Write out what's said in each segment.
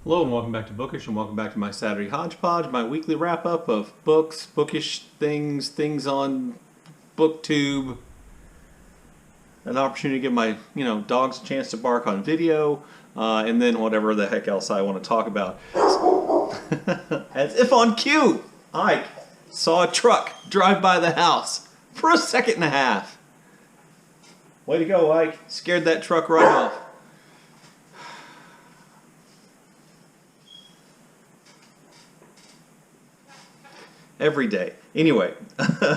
Hello and welcome back to Bookish and welcome back to my Saturday Hodgepodge, my weekly wrap-up of books, bookish things, things on BookTube, an opportunity to give my, dogs a chance to bark on video, and then whatever the heck else I want to talk about. As if on cue, I saw a truck drive by the house for a second and a half. Way to go, Ike. Scared that truck right off. Every day. Anyway,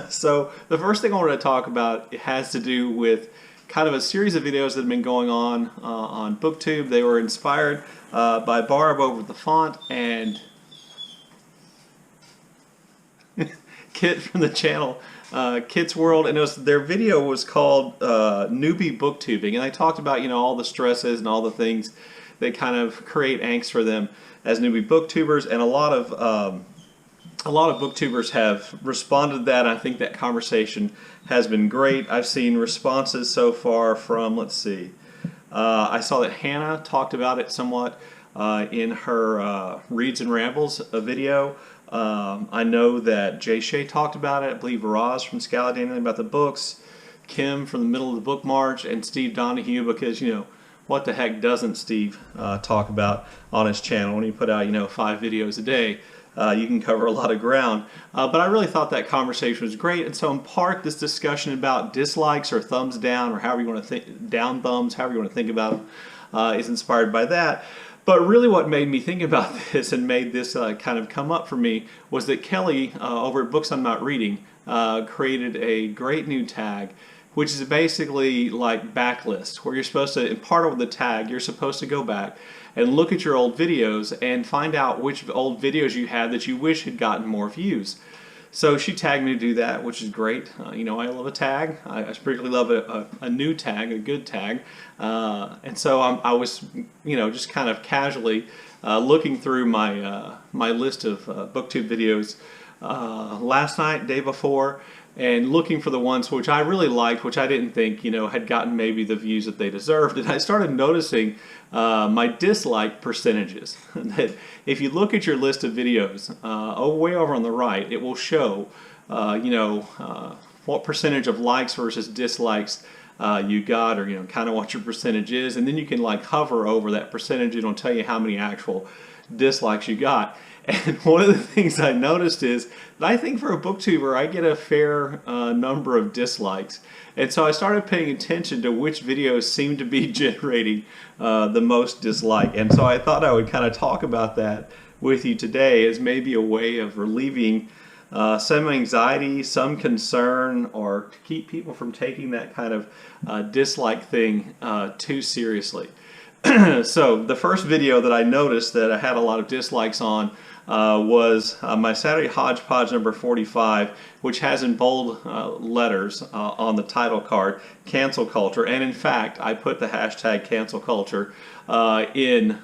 so the first thing I wanted to talk about has to do with kind of a series of videos that have been going on BookTube. They were inspired by Barb over at the font and Kit from the channel Kit's World, and their video was called Newbie Booktubing, and I talked about all the stresses and all the things that kind of create angst for them as newbie booktubers, and a lot of booktubers have responded to that. I think that conversation has been great. I've seen responses so far from, let's see, I saw that Hannah talked about it somewhat in her Reads and Rambles video. I know that Shay talked about it. I believe Roz from Scaladanny about the books, Kim from the Middle of the Book March, and Steve Donoghue, because, what the heck doesn't Steve talk about on his channel when he put out, 5 videos a day? You can cover a lot of ground. But I really thought that conversation was great. And so in part, this discussion about dislikes or thumbs down, or however you want to think, down thumbs, however you want to think about them, is inspired by that. But really what made me think about this and made this kind of come up for me was that Kelly over at Books I'm Not Reading created a great new tag, which is basically like backlist, where you're supposed to, in part of the tag, you're supposed to go back and look at your old videos and find out which old videos you had that you wish had gotten more views. So she tagged me to do that, which is great. I love a tag. I particularly love a new tag, a good tag. And so I was, just kind of casually looking through my my list of BookTube videos last night, day before, and looking for the ones which I really liked, which I didn't think, had gotten maybe the views that they deserved. And I started noticing my dislike percentages. That if you look at your list of videos, way over on the right, it will show, what percentage of likes versus dislikes you got, or, kind of what your percentage is. And then you can hover over that percentage. It'll tell you how many actual dislikes you got. And one of the things I noticed is that I think for a booktuber, I get a fair number of dislikes. And so I started paying attention to which videos seem to be generating the most dislike. And so I thought I would kind of talk about that with you today as maybe a way of relieving some anxiety, some concern, or to keep people from taking that kind of dislike thing too seriously. So the first video that I noticed that I had a lot of dislikes on was my Saturday Hodgepodge number 45, which has in bold letters on the title card, cancel culture. And in fact, I put the hashtag cancel culture in,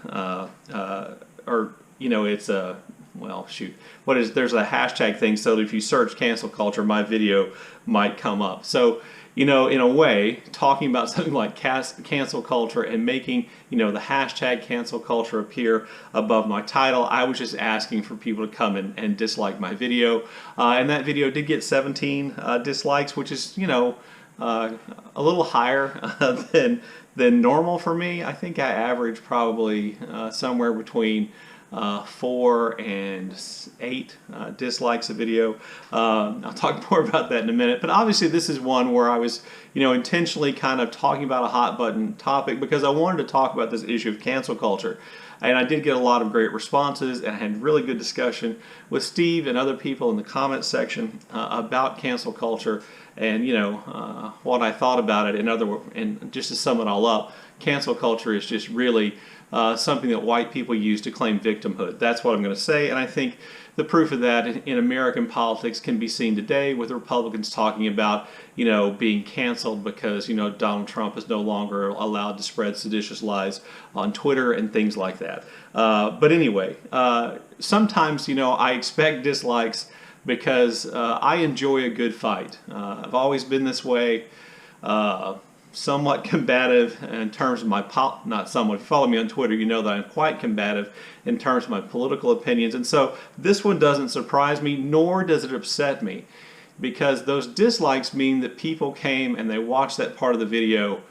it's a, well, shoot, there's a hashtag thing, so that if you search cancel culture, my video might come up. So, in a way, talking about something like cancel culture and making, the hashtag cancel culture appear above my title, I was just asking for people to come and dislike my video. And that video did get 17 dislikes, which is, a little higher than normal for me. I think I average probably somewhere between 4 and 8 dislikes a video. I'll talk more about that in a minute, but obviously this is one where I was intentionally kind of talking about a hot button topic because I wanted to talk about this issue of cancel culture. And I did get a lot of great responses, and I had really good discussion with Steve and other people in the comments section about cancel culture and what I thought about it. And just to sum it all up, cancel culture is just really something that white people use to claim victimhood. That's what I'm going to say, and I think the proof of that in American politics can be seen today with Republicans talking about, being canceled because, Donald Trump is no longer allowed to spread seditious lies on Twitter and things like that. But anyway, sometimes, I expect dislikes because I enjoy a good fight. I've always been this way. somewhat combative in terms of my, not somewhat, if you follow me on Twitter, you know that I'm quite combative in terms of my political opinions. And so this one doesn't surprise me, nor does it upset me, because those dislikes mean that people came and they watched that part of the video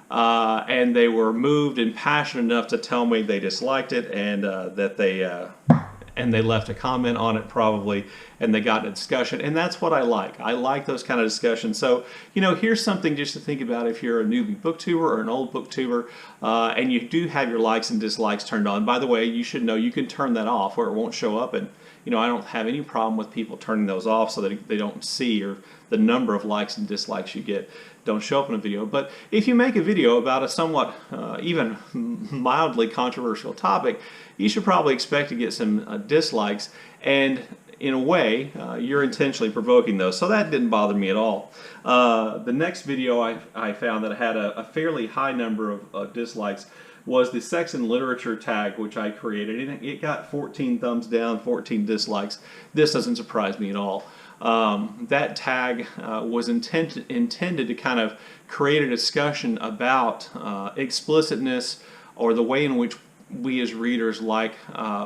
and they were moved and passionate enough to tell me they disliked it, and that they left a comment on it probably, and they got in a discussion, and that's what I like. I like those kind of discussions. So, you know, here's something just to think about if you're a newbie booktuber or an old booktuber, and you do have your likes and dislikes turned on. By the way, you should know you can turn that off where it won't show up, and you know, I don't have any problem with people turning those off so that they don't see, or the number of likes and dislikes you get don't show up in a video. But if you make a video about a somewhat, even mildly controversial topic, you should probably expect to get some dislikes, and in a way, you're intentionally provoking those. So that didn't bother me at all. The next video I found that had a fairly high number of dislikes was the sex and literature tag, which I created, and it got 14 thumbs down, 14 dislikes. This doesn't surprise me at all. That tag was intended to kind of create a discussion about explicitness, or the way in which we as readers like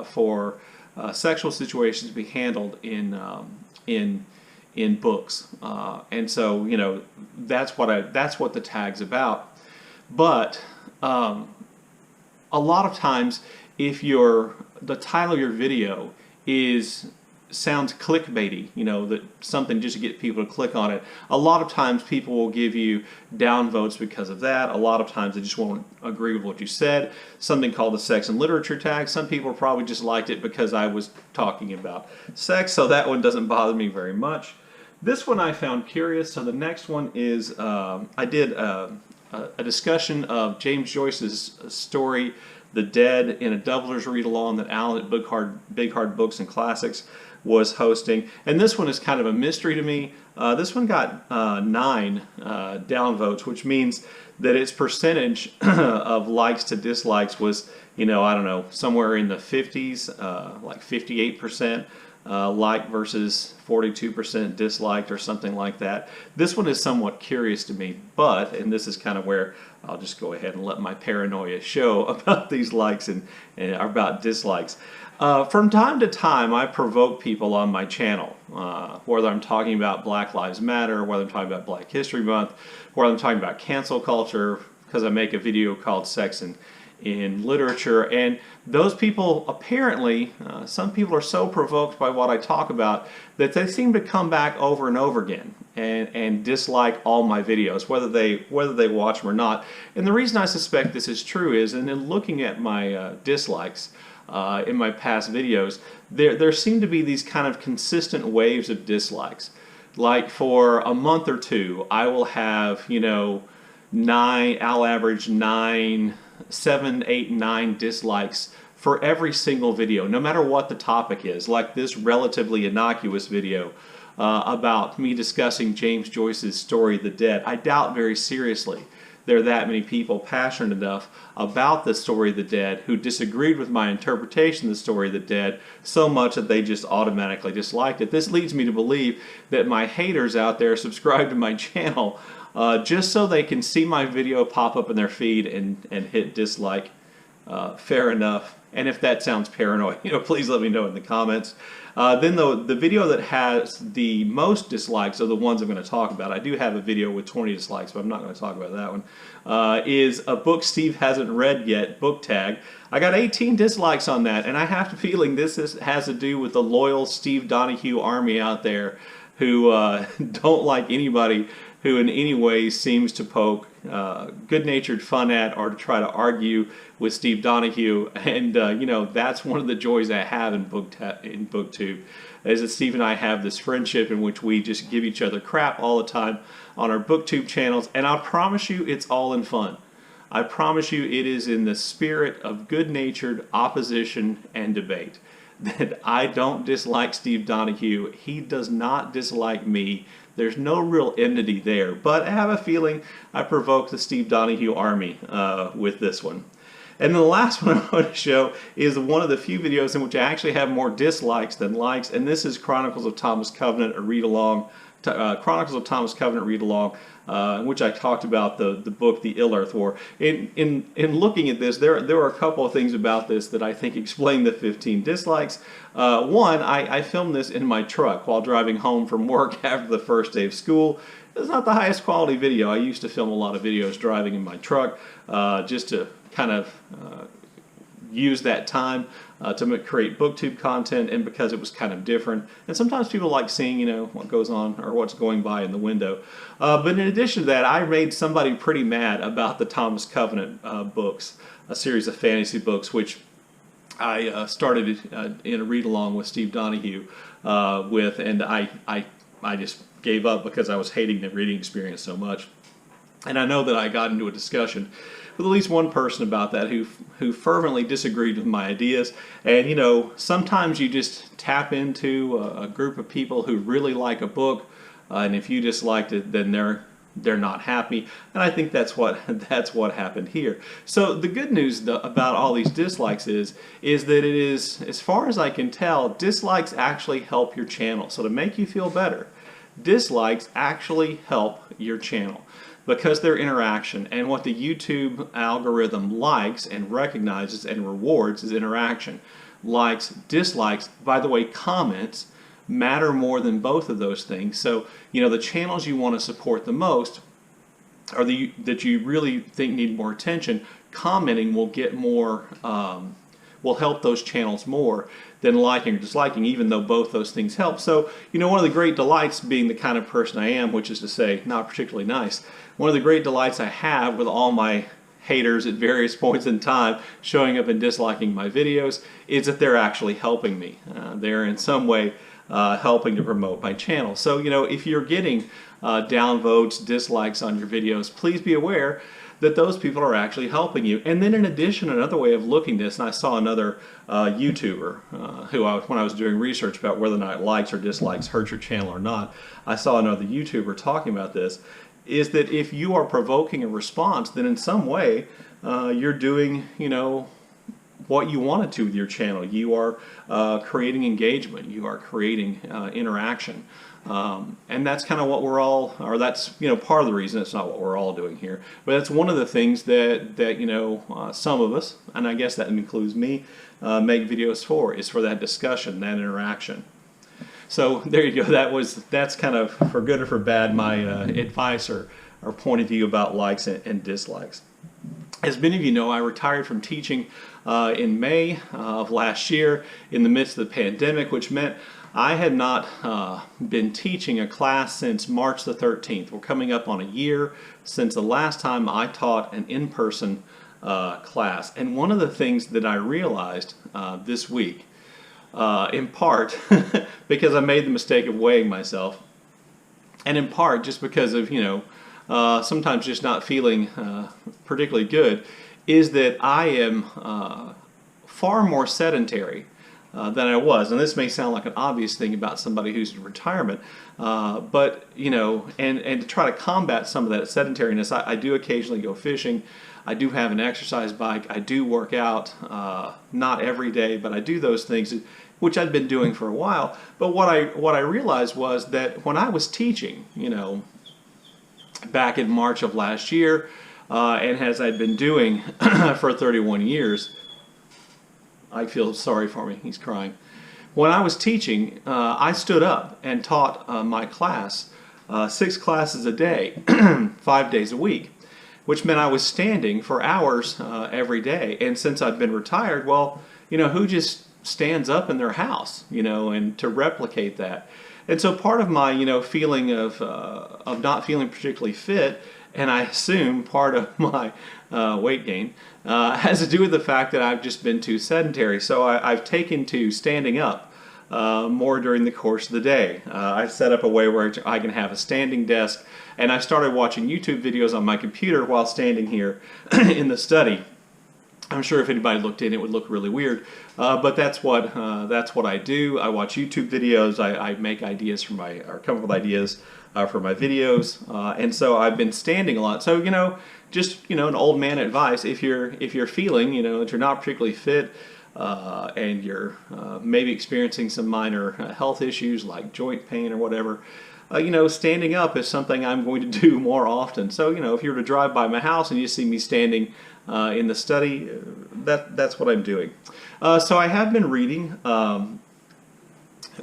for sexual situations to be handled in books, and so, you know, that's what the tag's about. But a lot of times, if the title of your video sounds clickbaity, you know, that something just to get people to click on it, a lot of times people will give you downvotes because of that. A lot of times they just won't agree with what you said. Something called the sex and literature tag. Some people probably just liked it because I was talking about sex, so that one doesn't bother me very much. This one I found curious. So the next one is, I did a discussion of James Joyce's story, The Dead, in a Doubler's read-along that Alan at Big Hard Books and Classics was hosting. And this one is kind of a mystery to me. This one got 9 downvotes, which means that its percentage of likes to dislikes was, you know, I don't know, somewhere in the 50s, like 58%. Like versus 42% disliked, or something like that. This one is somewhat curious to me, but, and this is kind of where I'll just go ahead and let my paranoia show about these likes and about dislikes. From time to time, I provoke people on my channel, whether I'm talking about Black Lives Matter, whether I'm talking about Black History Month, whether I'm talking about cancel culture, because I make a video called Sex in Literature, and those people apparently, some people are so provoked by what I talk about that they seem to come back over and over again and dislike all my videos, whether they watch them or not. And the reason I suspect this is true is, and in looking at my dislikes in my past videos, there seem to be these kind of consistent waves of dislikes. Like for a month or two, I will have, you know, I'll average 7, 8, 9 dislikes for every single video, no matter what the topic is. Like this relatively innocuous video about me discussing James Joyce's story, The Dead. I doubt very seriously there are that many people passionate enough about the story of the dead who disagreed with my interpretation of the story of the dead so much that they just automatically disliked it. This leads me to believe that my haters out there subscribe to my channel just so they can see my video pop up in their feed and hit dislike. Fair enough. And if that sounds paranoid, you know, please let me know in the comments. Then the video that has the most dislikes are the ones I'm going to talk about. I do have a video with 20 dislikes, but I'm not going to talk about that one. Is a book Steve hasn't read yet, book tag. I got 18 dislikes on that, and I have a feeling this has to do with the loyal Steve Donoghue army out there who don't like anybody who in any way seems to poke good-natured fun at or to try to argue with Steve Donoghue. And you know, that's one of the joys I have in BookTube, is that Steve and I have this friendship in which we just give each other crap all the time on our BookTube channels, and I promise you it's all in fun. I promise you it is in the spirit of good-natured opposition and debate. That I don't dislike Steve Donoghue, he does not dislike me. There's no real enmity there, but I have a feeling I provoked the Steve Donoghue army with this one. And then the last one I want to show is one of the few videos in which I actually have more dislikes than likes, and this is Chronicles of Thomas Covenant, a read-along Chronicles of Thomas Covenant read along, in which I talked about the book The Ill Earth War. In looking at this, there are a couple of things about this that I think explain the 15 dislikes. One, I filmed this in my truck while driving home from work after the first day of school. It's not the highest quality video. I used to film a lot of videos driving in my truck, just to kind of use that time to create BookTube content, and because it was kind of different. And sometimes people like seeing, what goes on or what's going by in the window. But in addition to that, I made somebody pretty mad about the Thomas Covenant books, a series of fantasy books, which I started in a read-along with Steve Donoghue and I just gave up because I was hating the reading experience so much. And I know that I got into a discussion with at least one person about that who fervently disagreed with my ideas. And sometimes you just tap into a group of people who really like a book, and if you disliked it, then they're not happy. And I think that's what happened here. So the good news about all these dislikes is that it is, as far as I can tell, dislikes actually help your channel. So to make you feel better, dislikes actually help your channel, because they're interaction, and what the YouTube algorithm likes and recognizes and rewards is interaction. Likes, dislikes, by the way, comments matter more than both of those things. So, the channels you want to support the most, or that you really think need more attention, commenting will get more, will help those channels more than liking or disliking, even though both those things help. So, one of the great delights, being the kind of person I am, which is to say, not particularly nice, one of the great delights I have with all my haters at various points in time showing up and disliking my videos is that they're actually helping me. They're in some way helping to promote my channel. So, if you're getting downvotes, dislikes on your videos, please be aware that those people are actually helping you. And then in addition, another way of looking at this, and I saw another YouTuber when I was doing research about whether or not likes or dislikes hurt your channel or not, I saw another YouTuber talking about this, is that if you are provoking a response, then in some way you're doing, what you wanted to with your channel. You are creating engagement. You are creating interaction. And that's kind of what we're all, or that's part of the reason. It's not what we're all doing here, but that's one of the things that some of us, and I guess that includes me, make videos for, is for that discussion, that interaction. So there you go. That's kind of, for good or for bad, my advice or point of view about likes and dislikes. As many of you know, I retired from teaching in May of last year in the midst of the pandemic, which meant I had not been teaching a class since March the 13th. We're coming up on a year since the last time I taught an in-person class. And one of the things that I realized this week, in part because I made the mistake of weighing myself, and in part just because of, sometimes just not feeling particularly good, is that I am far more sedentary than I was. And this may sound like an obvious thing about somebody who's in retirement, but, and to try to combat some of that sedentariness, I do occasionally go fishing. I do have an exercise bike. I do work out, not every day, but I do those things, which I'd been doing for a while. But what I realized was that when I was teaching, back in March of last year, and as I'd been doing for 31 years, I feel sorry for me. He's crying. When I was teaching, I stood up and taught my class 6 classes a day, 5 days a week, which meant I was standing for hours every day. And since I've been retired, well, who just stands up in their house, and to replicate that. And so part of my, feeling of not feeling particularly fit, and I assume part of my weight gain, has to do with the fact that I've just been too sedentary. So I've taken to standing up more during the course of the day. I've set up a way where I can have a standing desk, and I started watching YouTube videos on my computer while standing here in the study. I'm sure if anybody looked in, it would look really weird, but that's what I do. I watch YouTube videos. I make ideas for or come up with ideas for my videos, and so I've been standing a lot. So just an old man advice: if you're feeling that you're not particularly fit, and you're maybe experiencing some minor health issues like joint pain or whatever, standing up is something I'm going to do more often. So, if you were to drive by my house and you see me standing in the study, that's what I'm doing. So I have been reading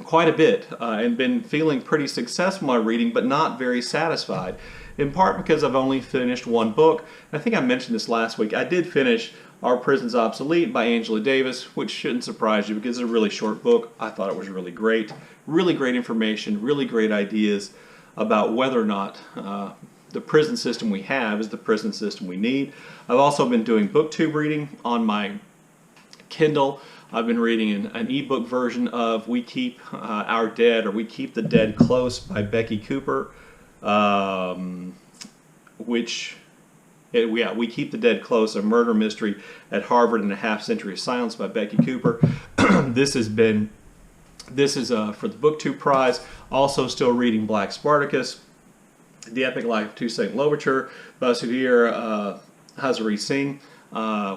quite a bit and been feeling pretty successful in my reading, but not very satisfied. In part because I've only finished one book. I think I mentioned this last week. I did finish Our Prison's Obsolete by Angela Davis, which shouldn't surprise you because it's a really short book. I thought it was really great information, really great ideas about whether or not the prison system we have is the prison system we need. I've also been doing BookTube reading on my Kindle. I've been reading an ebook version of We Keep Our Dead, or We Keep the Dead Close by Becky Cooper, We Keep the Dead Close, a murder mystery at Harvard in a half-century of silence by Becky Cooper. This is for the BookTube Prize. Also still reading Black Spartacus, The Epic Life of Toussaint Louverture by Sudhir Hazareesingh,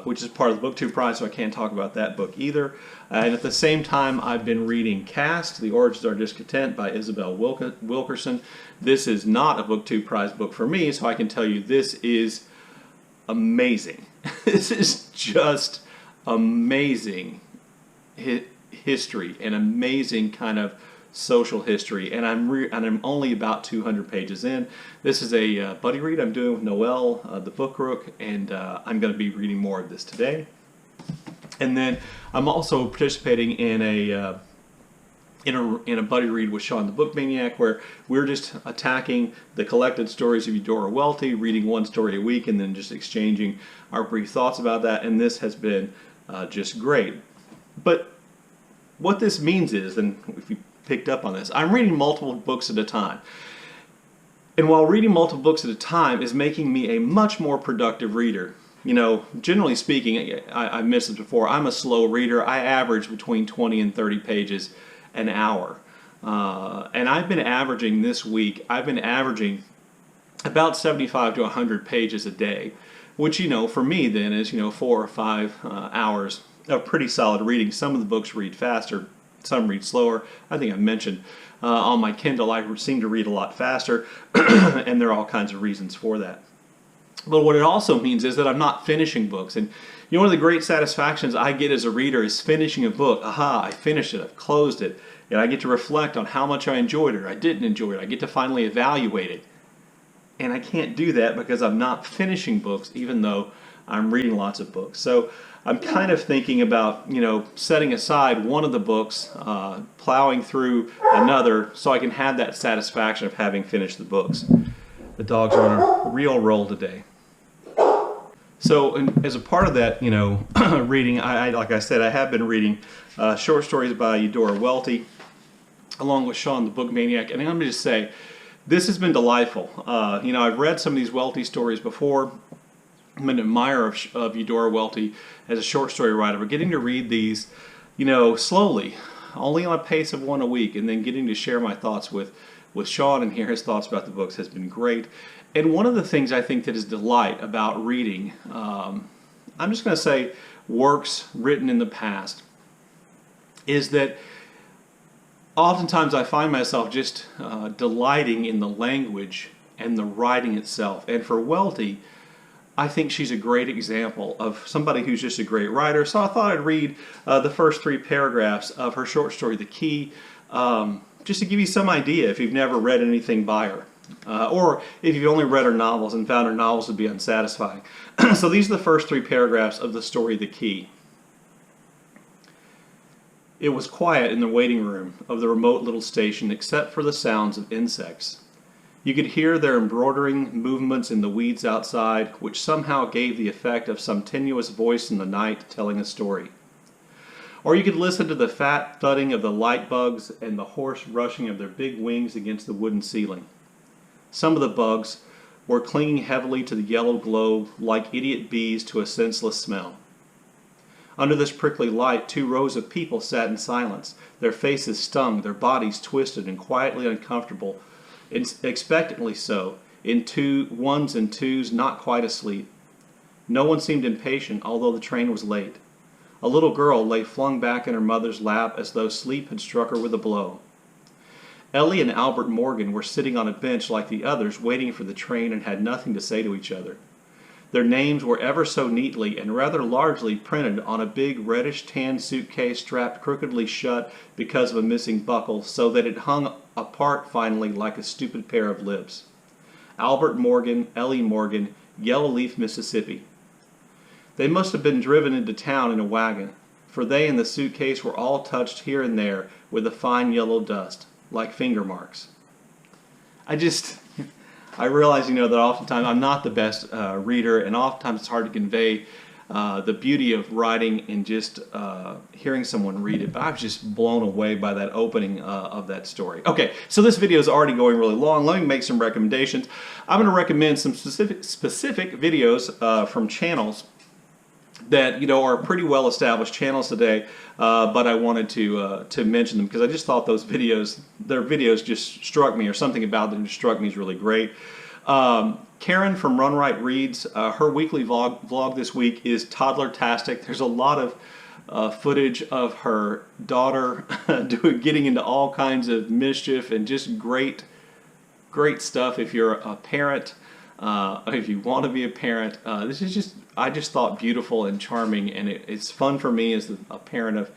which is part of the BookTube Prize, so I can't talk about that book either. And at the same time, I've been reading Caste, The Origins of Our Discontent by Isabel Wilkerson. This is not a BookTube Prize book for me, so I can tell you this is amazing. This is just amazing history, an amazing kind of social history, and I'm only about 200 pages in. This is a buddy read I'm doing with Noelle, the book rook, and I'm going to be reading more of this today. And then I'm also participating in a buddy read with Sean the Book Maniac, where we're just attacking the collected stories of Eudora Welty, reading one story a week, and then just exchanging our brief thoughts about that. And this has been just great. But what this means is, and if you picked up on this, I'm reading multiple books at a time. And while reading multiple books at a time is making me a much more productive reader. Generally speaking, I've mentioned this before, I'm a slow reader. I average between 20 and 30 pages an hour. And I've been averaging this week, about 75 to 100 pages a day, which, for me then is, 4 or 5 hours of pretty solid reading. Some of the books read faster, some read slower. I think I mentioned on my Kindle I seem to read a lot faster, and there are all kinds of reasons for that. But what it also means is that I'm not finishing books. And one of the great satisfactions I get as a reader is finishing a book. Aha, I finished it, I've closed it, and I get to reflect on how much I enjoyed it or I didn't enjoy it. I get to finally evaluate it. And I can't do that because I'm not finishing books, even though I'm reading lots of books. So I'm kind of thinking about, setting aside one of the books, plowing through another, so I can have that satisfaction of having finished the books. The dogs are on a real roll today. So, as a part of that, reading, like I said, I have been reading short stories by Eudora Welty, along with Sean the Book Maniac, and I'm going to just say, this has been delightful. I've read some of these Welty stories before. I'm an admirer of Eudora Welty as a short story writer, but getting to read these, slowly, only on a pace of one a week, and then getting to share my thoughts with Sean and hear his thoughts about the books has been great. And one of the things I think that is delight about reading, I'm just going to say works written in the past, is that oftentimes I find myself just delighting in the language and the writing itself. And for Welty, I think she's a great example of somebody who's just a great writer. So I thought I'd read the first 3 paragraphs of her short story, The Key, just to give you some idea if you've never read anything by her. Or if you've only read her novels and found her novels to be unsatisfying. So these are the first 3 paragraphs of the story The Key. It was quiet in the waiting room of the remote little station except for the sounds of insects. You could hear their embroidering movements in the weeds outside, which somehow gave the effect of some tenuous voice in the night telling a story. Or you could listen to the fat thudding of the light bugs and the hoarse rushing of their big wings against the wooden ceiling. Some of the bugs were clinging heavily to the yellow globe like idiot bees to a senseless smell. Under this prickly light, 2 rows of people sat in silence, their faces stung, their bodies twisted and quietly uncomfortable, expectantly so, in ones and twos, not quite asleep. No one seemed impatient, although the train was late. A little girl lay flung back in her mother's lap as though sleep had struck her with a blow. Ellie and Albert Morgan were sitting on a bench like the others, waiting for the train, and had nothing to say to each other. Their names were ever so neatly and rather largely printed on a big reddish-tan suitcase strapped crookedly shut because of a missing buckle, so that it hung apart finally like a stupid pair of lips. Albert Morgan, Ellie Morgan, Yellowleaf, Mississippi. They must have been driven into town in a wagon, for they and the suitcase were all touched here and there with a fine yellow dust, like finger marks. I realize, that oftentimes I'm not the best reader, and oftentimes it's hard to convey the beauty of writing and just hearing someone read it. But I was just blown away by that opening of that story. Okay, so this video is already going really long. Let me make some recommendations. I'm going to recommend some specific videos from channels that are pretty well established channels today, but I wanted to mention them because I just thought their videos just struck me, or something about them just struck me as really great. Karen from Runwright Reads, her weekly vlog this week is toddler-tastic. There's a lot of footage of her daughter getting into all kinds of mischief, and just great stuff if you're a parent. If you want to be a parent, this is I just thought beautiful and charming, and it's fun for me as a parent of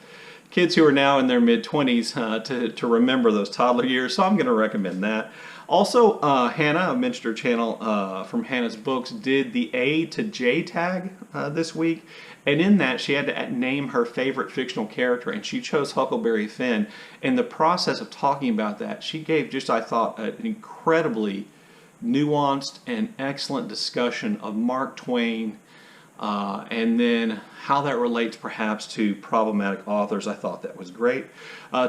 kids who are now in their mid-20s to remember those toddler years, so I'm going to recommend that. Also, Hannah, I mentioned her channel from Hannah's Books, did the A to J tag this week, and in that she had to name her favorite fictional character, and she chose Huckleberry Finn. In the process of talking about that, she gave I thought, an incredibly nuanced and excellent discussion of Mark Twain, and then how that relates perhaps to problematic authors. I thought that was great.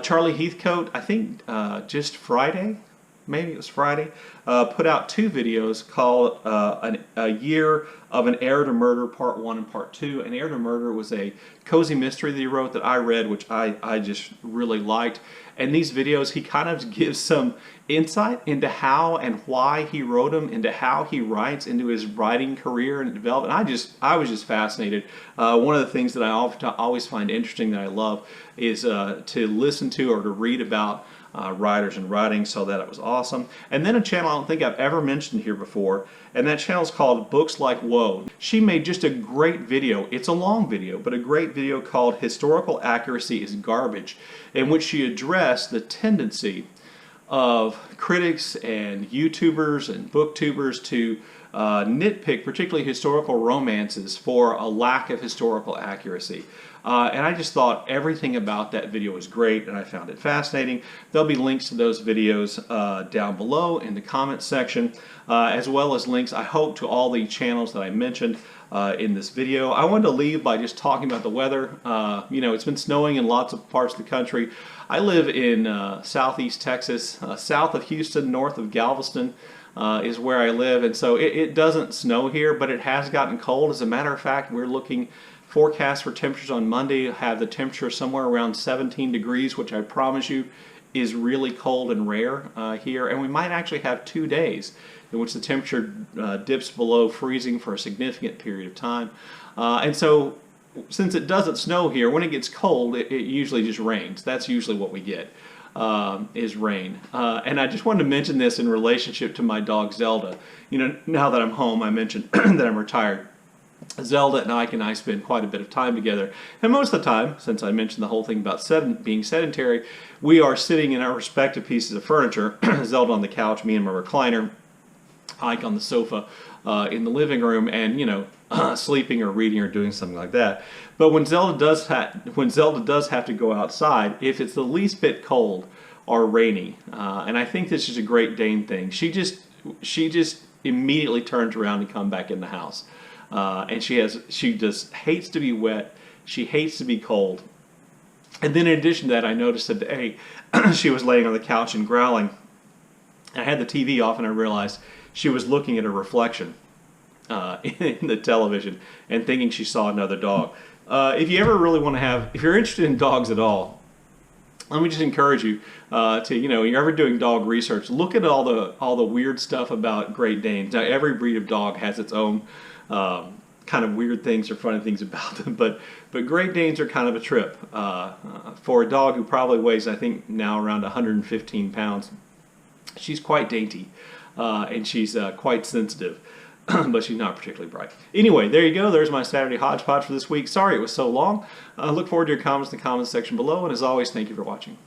Charlie Heathcote, I think just Friday, maybe it was Friday, put out 2 videos called A Year of an Heir to Murder, Part 1 and Part 2. An Heir to Murder was a cozy mystery that he wrote that I read, which I just really liked. And these videos, he kind of gives some insight into how and why he wrote them, into how he writes, into his writing career and development. I was just fascinated. One of the things that I always find interesting, that I love, is to listen to or to read about writers and writing, so that it was awesome. And then a channel I don't think I've ever mentioned here before, and that channel is called Books Like Whoa. She made just a great video. It's a long video, but a great video called Historical Accuracy is Garbage, in which she addressed the tendency of critics and YouTubers and BookTubers to nitpick particularly historical romances for a lack of historical accuracy. And I just thought everything about that video was great, and I found it fascinating. There'll be links to those videos down below in the comments section, as well as links, I hope, to all the channels that I mentioned in this video. I wanted to leave by just talking about the weather. It's been snowing in lots of parts of the country. I live in southeast Texas, south of Houston, north of Galveston. Is where I live, and so it doesn't snow here, but it has gotten cold. As a matter of fact, we're looking forecast for temperatures on Monday have the temperature somewhere around 17 degrees, which I promise you is really cold and rare here. And we might actually have 2 days in which the temperature dips below freezing for a significant period of time. And so since it doesn't snow here, when it gets cold, it usually just rains. That's usually what we get. Is rain. And I just wanted to mention this in relationship to my dog Zelda. Now that I'm home, I mentioned that I'm retired. Zelda and Ike and I spend quite a bit of time together, and most of the time, since I mentioned the whole thing about being sedentary, we are sitting in our respective pieces of furniture. Zelda on the couch, me in my recliner, Ike on the sofa in the living room, and sleeping or reading or doing something like that. But when Zelda does have to go outside, if it's the least bit cold or rainy, and I think this is a Great Dane thing, she just immediately turns around and comes back in the house. And she just hates to be wet. She hates to be cold. And then in addition to that, I noticed today she was laying on the couch and growling. I had the TV off, and I realized she was looking at her reflection in the television and thinking she saw another dog. If you ever really want to if you're interested in dogs at all, let me just encourage you to, you're ever doing dog research, look at all the weird stuff about Great Danes. Now, every breed of dog has its own kind of weird things or funny things about them. But Great Danes are kind of a trip. For a dog who probably weighs, I think, now around 115 pounds, she's quite dainty, and she's quite sensitive. But she's not particularly bright. Anyway, there you go. There's my Saturday Hodgepodge for this week. Sorry it was so long. Look forward to your comments in the comments section below. And as always, thank you for watching.